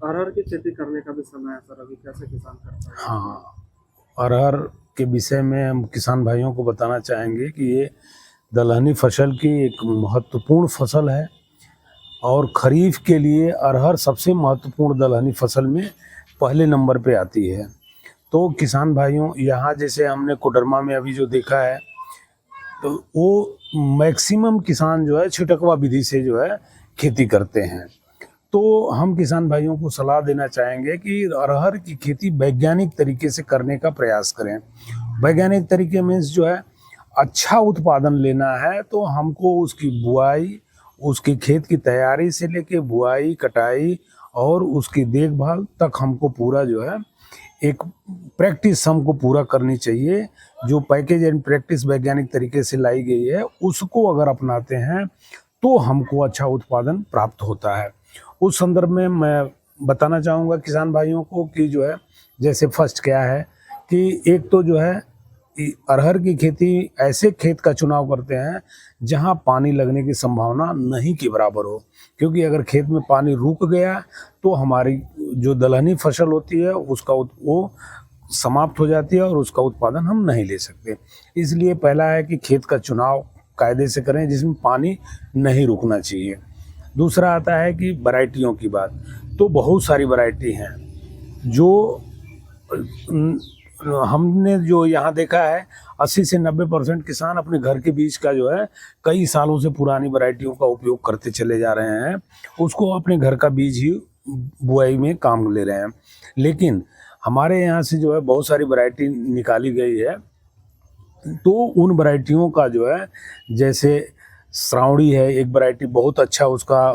अरहर की खेती करने का भी समय है सर, अभी कैसे किसान करता है? हाँ, अरहर के विषय में हम किसान भाइयों को बताना चाहेंगे कि ये दलहनी फसल की एक महत्वपूर्ण फसल है और खरीफ के लिए अरहर सबसे महत्वपूर्ण दलहनी फसल में पहले नंबर पे आती है। तो किसान भाइयों, यहाँ जैसे हमने कोडरमा में अभी जो देखा है, तो वो मैक्सिमम किसान जो है छिटकवा विधि से जो है खेती करते हैं। तो हम किसान भाइयों को सलाह देना चाहेंगे कि अरहर की खेती वैज्ञानिक तरीके से करने का प्रयास करें। वैज्ञानिक तरीके मीन्स जो है अच्छा उत्पादन लेना है तो हमको उसकी बुआई, उसके खेत की तैयारी से लेके बुआई, कटाई और उसकी देखभाल तक हमको पूरा जो है एक प्रैक्टिस हमको पूरा करनी चाहिए। जो पैकेज एंड प्रैक्टिस वैज्ञानिक तरीके से लाई गई है उसको अगर अपनाते हैं तो हमको अच्छा उत्पादन प्राप्त होता है। उस संदर्भ में मैं बताना चाहूँगा किसान भाइयों को कि जो है जैसे फर्स्ट क्या है कि एक तो जो है अरहर की खेती ऐसे खेत का चुनाव करते हैं जहां पानी लगने की संभावना नहीं के बराबर हो, क्योंकि अगर खेत में पानी रुक गया तो हमारी जो दलहनी फसल होती है उसका वो समाप्त हो जाती है और उसका उत्पादन हम नहीं ले सकते। इसलिए पहला है कि खेत का चुनाव कायदे से करें जिसमें पानी नहीं रुकना चाहिए। दूसरा आता है कि वैरायटियों की बात, तो बहुत सारी वैरायटी हैं जो हमने जो यहाँ देखा है 80 से 90% किसान अपने घर के बीज का जो है कई सालों से पुरानी वैरायटियों का उपयोग करते चले जा रहे हैं, उसको अपने घर का बीज ही बुआई में काम ले रहे हैं। लेकिन हमारे यहाँ से जो है बहुत सारी वैरायटी निकाली गई है, तो उन वैरायटियों का जो है जैसे श्रावणी है एक वैरायटी, बहुत अच्छा उसका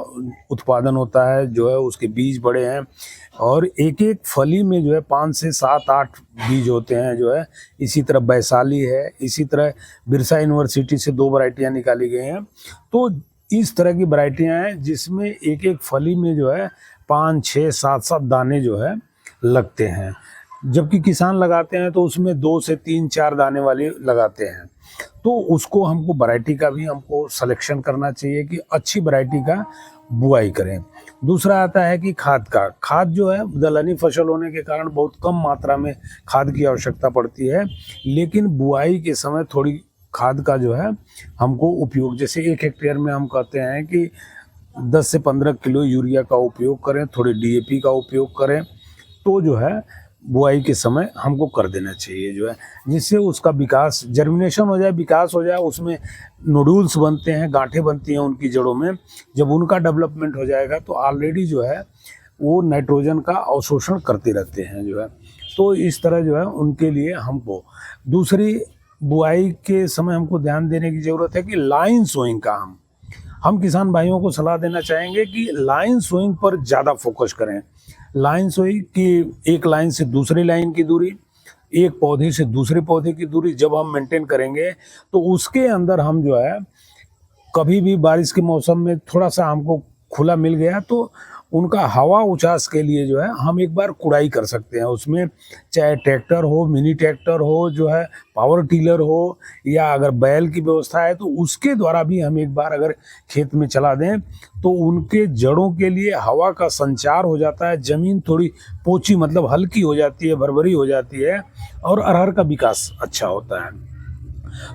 उत्पादन होता है, जो है उसके बीज बड़े हैं और एक एक फली में जो है 5 से 7-8 बीज होते हैं जो है। इसी तरह वैशाली है, इसी तरह बिरसा यूनिवर्सिटी से 2 वैरायटियाँ निकाली गई हैं। तो इस तरह की वैरायटियाँ हैं जिसमें एक एक फली में जो है 5, 6, 7 दाने जो है लगते हैं, जबकि किसान लगाते हैं तो उसमें 2 से 3, 4 दाने वाली लगाते हैं। तो उसको हमको वैरायटी का भी हमको सिलेक्शन करना चाहिए कि अच्छी वैरायटी का बुआई करें। दूसरा आता है कि खाद जो है दलहनी फसल होने के कारण बहुत कम मात्रा में खाद की आवश्यकता पड़ती है, लेकिन बुआई के समय थोड़ी खाद का जो है हमको उपयोग, जैसे 1 हेक्टेयर में हम कहते हैं कि 10 से 15 किलो यूरिया का उपयोग करें, थोड़ी डीएपी का उपयोग करें, तो जो है बुआई के समय हमको कर देना चाहिए जो है, जिससे उसका विकास, जर्मिनेशन हो जाए, विकास हो जाए, उसमें नोड्यूल्स बनते हैं, गांठें बनती हैं उनकी जड़ों में। जब उनका डेवलपमेंट हो जाएगा तो ऑलरेडी जो है वो नाइट्रोजन का अवशोषण करते रहते हैं जो है। तो इस तरह जो है उनके लिए हमको दूसरी बुआई के समय हमको ध्यान देने की ज़रूरत है कि लाइन सोइंग का हम किसान भाइयों को सलाह देना चाहेंगे कि लाइन सोइंग पर ज़्यादा फोकस करें। लाइन सोइंग की एक लाइन से दूसरी लाइन की दूरी, एक पौधे से दूसरे पौधे की दूरी जब हम मेंटेन करेंगे तो उसके अंदर हम जो है कभी भी बारिश के मौसम में थोड़ा सा हमको खुला मिल गया तो उनका हवा उचास के लिए जो है हम एक बार कुड़ाई कर सकते हैं उसमें, चाहे ट्रैक्टर हो, मिनी ट्रैक्टर हो, जो है पावर टिलर हो, या अगर बैल की व्यवस्था है तो उसके द्वारा भी हम एक बार अगर खेत में चला दें तो उनके जड़ों के लिए हवा का संचार हो जाता है, ज़मीन थोड़ी पोची मतलब हल्की हो जाती है, भरभरी हो जाती है और अरहर का विकास अच्छा होता है।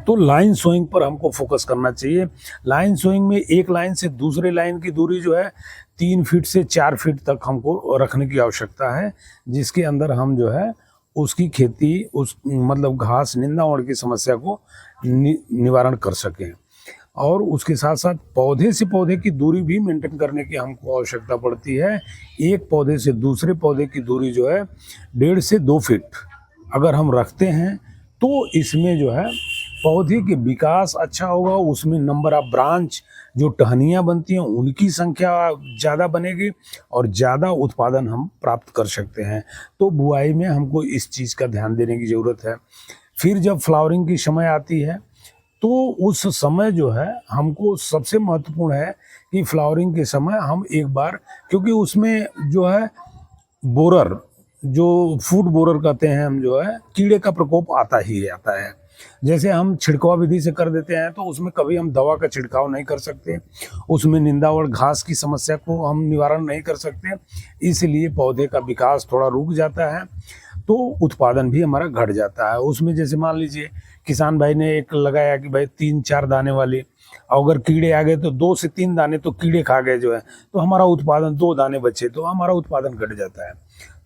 तो लाइन सोइंग पर हमको फोकस करना चाहिए। लाइन सोइंग में एक लाइन से दूसरे लाइन की दूरी जो है 3 फीट से 4 फीट तक हमको रखने की आवश्यकता है, जिसके अंदर हम जो है उसकी खेती, उस मतलब घास निंदा की समस्या को निवारण कर सकें। और उसके साथ साथ पौधे से पौधे की दूरी भी मेंटेन करने की हमको आवश्यकता पड़ती है। एक पौधे से दूसरे पौधे की दूरी जो है 1.5 से 2 फीट अगर हम रखते हैं तो इसमें जो है पौधे के विकास अच्छा होगा, उसमें नंबर ऑफ ब्रांच जो टहनियाँ बनती हैं उनकी संख्या ज़्यादा बनेगी और ज़्यादा उत्पादन हम प्राप्त कर सकते हैं। तो बुआई में हमको इस चीज़ का ध्यान देने की ज़रूरत है। फिर जब फ्लावरिंग की समय आती है तो उस समय जो है हमको सबसे महत्वपूर्ण है कि फ्लावरिंग के समय हम एक बार, क्योंकि उसमें जो है बोरर, जो फूड बोरर कहते हैं हम, जो है कीड़े का प्रकोप आता ही आता है। जैसे हम छिड़काव विधि से कर देते हैं तो उसमें कभी हम दवा का छिड़काव नहीं कर सकते, उसमें निंदा और घास की समस्या को हम निवारण नहीं कर सकते, इसलिए पौधे का विकास थोड़ा रुक जाता है, तो उत्पादन भी हमारा घट जाता है। उसमें जैसे मान लीजिए किसान भाई ने एक लगाया कि भाई 3-4 दाने वाली, अगर कीड़े आ गए तो 2 से 3 दाने तो कीड़े खा गए जो है, तो हमारा उत्पादन 2 दाने बचे तो हमारा उत्पादन घट जाता है।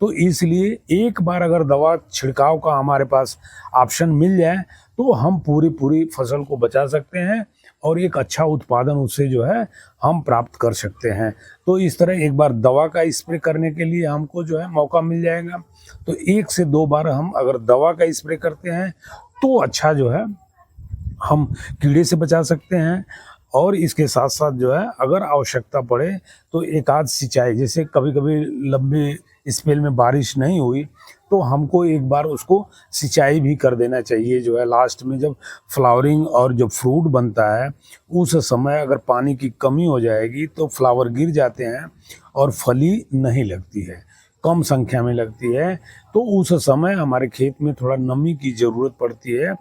तो इसलिए एक बार अगर दवा छिड़काव का हमारे पास ऑप्शन मिल जाए तो हम पूरी फसल को बचा सकते हैं और एक अच्छा उत्पादन उससे जो है हम प्राप्त कर सकते हैं। तो इस तरह एक बार दवा का स्प्रे करने के लिए हमको जो है मौका मिल जाएगा, तो 1 से 2 बार हम अगर दवा का स्प्रे करते हैं तो अच्छा जो है हम कीड़े से बचा सकते हैं। और इसके साथ साथ जो है अगर आवश्यकता पड़े तो एक आध सिंचाई, जैसे कभी कभी लंबे स्पेल में बारिश नहीं हुई तो हमको एक बार उसको सिंचाई भी कर देना चाहिए जो है। लास्ट में जब फ्लावरिंग और जब फ्रूट बनता है उस समय अगर पानी की कमी हो जाएगी तो फ्लावर गिर जाते हैं और फली नहीं लगती है, कम संख्या में लगती है, तो उस समय हमारे खेत में थोड़ा नमी की ज़रूरत पड़ती है,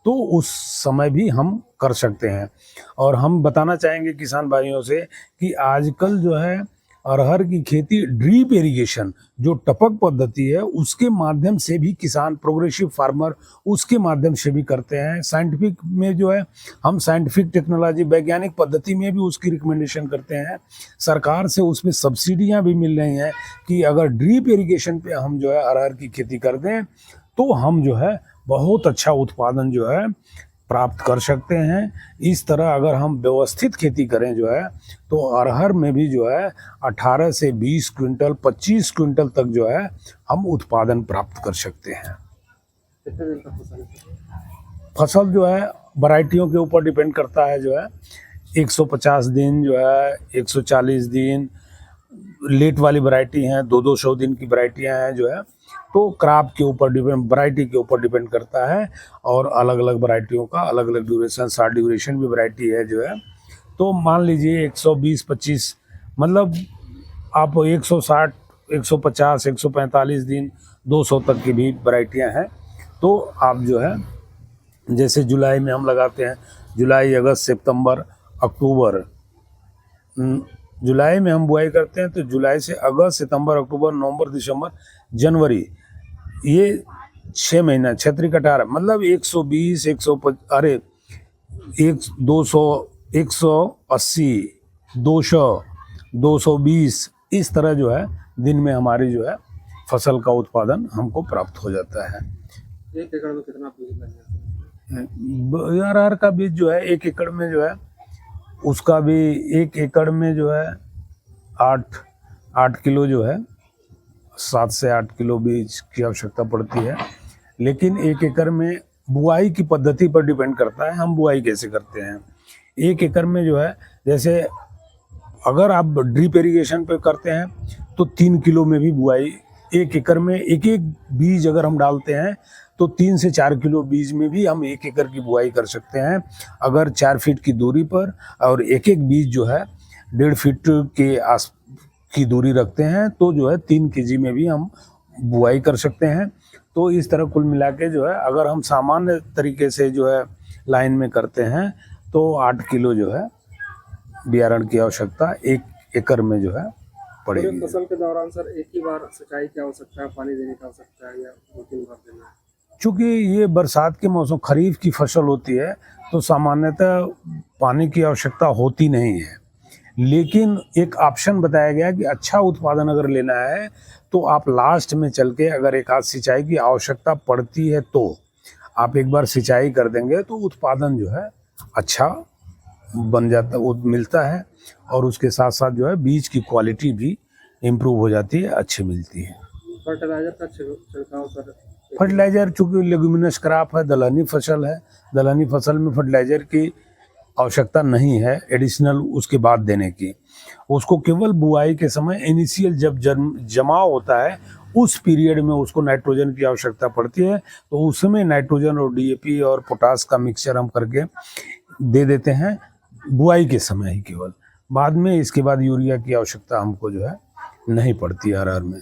तो उस समय भी हम कर सकते हैं। और हम बताना चाहेंगे किसान भाइयों से कि आजकल जो है अरहर की खेती ड्रिप इरिगेशन जो टपक पद्धति है उसके माध्यम से भी किसान प्रोग्रेसिव फार्मर उसके माध्यम से भी करते हैं। साइंटिफिक में जो है हम साइंटिफिक टेक्नोलॉजी वैज्ञानिक पद्धति में भी उसकी रिकमेंडेशन करते हैं। सरकार से उसमें सब्सिडियां भी मिल रही हैं कि अगर ड्रिप इरिगेशन पे हम जो है अरहर की खेती कर दें तो हम जो है बहुत अच्छा उत्पादन जो है प्राप्त कर सकते हैं। इस तरह अगर हम व्यवस्थित खेती करें जो है तो अरहर में भी जो है 18 से 20 क्विंटल 25 क्विंटल तक जो है हम उत्पादन प्राप्त कर सकते हैं। कितने दिन का फसल है? फसल जो है वैरायटियों के ऊपर डिपेंड करता है जो है, 150 दिन जो है, 140 दिन, लेट वाली वैरायटी हैं, 200 दिन की वैरायटियां हैं जो है, तो क्रॉप के ऊपर डिपेंड, वैरायटी के ऊपर डिपेंड करता है। और अलग अलग वैरायटियों का अलग अलग ड्यूरेशन, शॉर्ट ड्यूरेशन भी वैरायटी है जो है। तो मान लीजिए 120-25 मतलब आप 160, 150, 145 दिन, 200 तक की भी वैरायटियां हैं। तो आप जो है जैसे जुलाई में हम लगाते हैं, जुलाई, अगस्त, सितंबर, अक्टूबर, जुलाई में हम बुआई करते हैं तो जुलाई से अगस्त, सितंबर, अक्टूबर, नवंबर, दिसंबर, जनवरी, ये 6 महीना, 6×18 मतलब 120, 200, 180, 200, 220 इस तरह जो है दिन में हमारी जो है फसल का उत्पादन हमको प्राप्त हो जाता है। 1 एकड़ में कितना बीज लग जाता है? अरहर का बीज जो है 1 एकड़ में जो है उसका भी 1 एकड़ में जो है 8 किलो जो है, 7 से 8 किलो बीज की आवश्यकता पड़ती है। लेकिन 1 एकड़ में बुआई की पद्धति पर डिपेंड करता है हम बुआई कैसे करते हैं। 1 एकड़ में जो है जैसे अगर आप ड्रिप इरिगेशन पे करते हैं तो 3 किलो में भी बुआई, 1 एकड़ में एक बीज अगर हम डालते हैं तो 3 से 4 किलो बीज में भी हम 1 एकड़ की बुआई कर सकते हैं। अगर 4 फीट की दूरी पर और एक बीज जो है 1.5 फीट के आस की दूरी रखते हैं तो जो है 3 kg में भी हम बुआई कर सकते हैं। तो इस तरह कुल मिला के जो है अगर हम सामान्य तरीके से जो है लाइन में करते हैं तो 8 किलो जो है बियारण की आवश्यकता 1 एकड़ में जो है पूरे पड़ेगी। फसल के दौरान सर एक ही बार सिंचाई की आवश्यकता है, पानी देने की आवश्यकता है, या 2-3 बार देना है? चूँकि ये बरसात के मौसम खरीफ की फसल होती है तो सामान्यतः पानी की आवश्यकता होती नहीं है, लेकिन एक ऑप्शन बताया गया कि अच्छा उत्पादन अगर लेना है तो आप लास्ट में चल के अगर एक आध सिंचाई की आवश्यकता पड़ती है तो आप एक बार सिंचाई कर देंगे तो उत्पादन जो है अच्छा बन जाता, वो मिलता है। और उसके साथ साथ जो है बीज की क्वालिटी भी इम्प्रूव हो जाती है, अच्छी मिलती है। फर्टिलाइजर का छिड़काव सर? फर्टिलाइज़र चूँकि लेग्यूमिनस क्रॉप है, दलहनी फसल है, दलहनी फसल में फर्टिलाइज़र की आवश्यकता नहीं है एडिशनल उसके बाद देने की। उसको केवल बुआई के समय इनिशियल जब जमाव होता है उस पीरियड में उसको नाइट्रोजन की आवश्यकता पड़ती है, तो उसमें नाइट्रोजन और DAP और पोटास का मिक्सचर हम करके दे देते हैं बुआई के समय ही केवल। बाद में इसके बाद यूरिया की आवश्यकता हमको जो है नहीं पड़ती अरहर में।